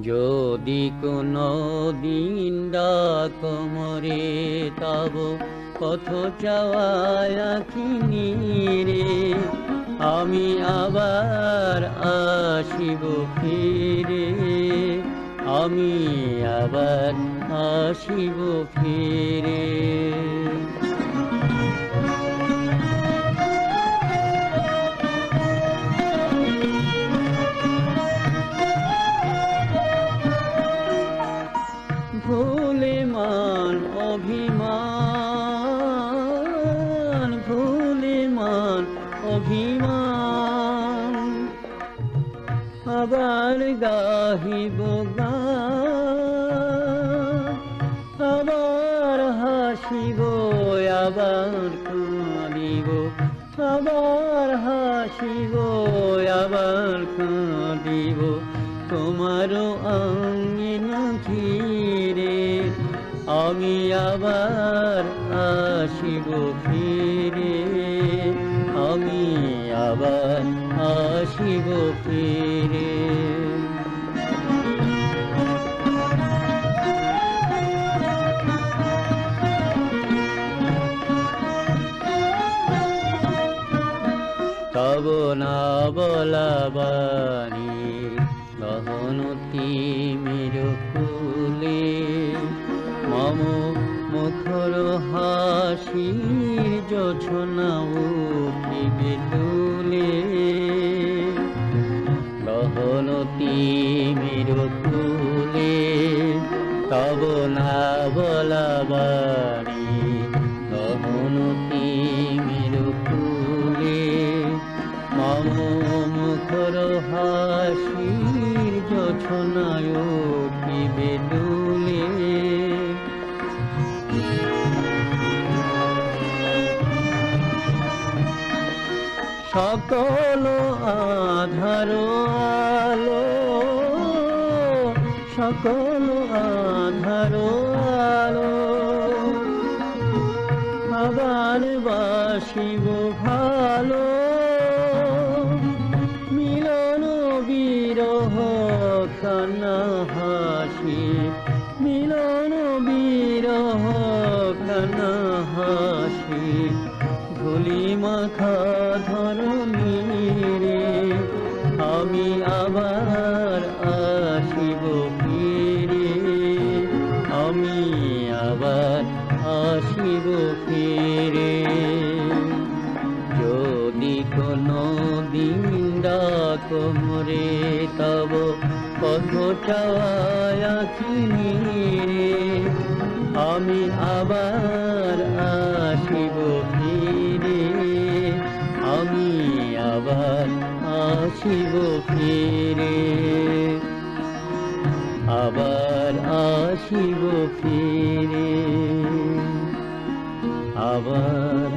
যদি কোনো দিন ডাক মোরে তব পথ চাওয়ায় আঁখিনি রে, আমি আবার আসিব ফিরে, আমি আবার আসিব ফিরে। ভুলে মান অভিমান, ভুলে মান অভিমান, আবার গাহিব গান, আবার হাসিব আবার কাঁদিব, আবার হাসিব আবার কাঁদিব, তোমারও আঙ্গিন ঘিরে, আমি আবার আসিব ফিরে, আমি আবার আসিব ফিরে। তব না বলা বাণী গহন তিমির ফুলে, মম মুখর হাসির জোছনা উঠিবে দুলে, গহন তিমির ফুলে তব না বলা বাণী গহন তিমির ফুলে, মম মুখর হাসির জোছনায় উঠিবে দুলে। সকল আধার আলো, সকল আধার আলো, আবার বাসিব ভালো, মিলন বিরহ কান্না হাসি, মিলন বিরহ কান্না হাসি, ধুলি মাখা ধরণী রে, আমি আবার আসিব ফিরে, আমি আবার আসিব ফিরে। যদি কোনো দিন ডাক মোরে তব পথ চাওয়ায় আঁখিনি রে, আমি আবার আসিব ফিরে, আমি আবার আসিব ফিরে, আবার আসিব ফিরে, আবার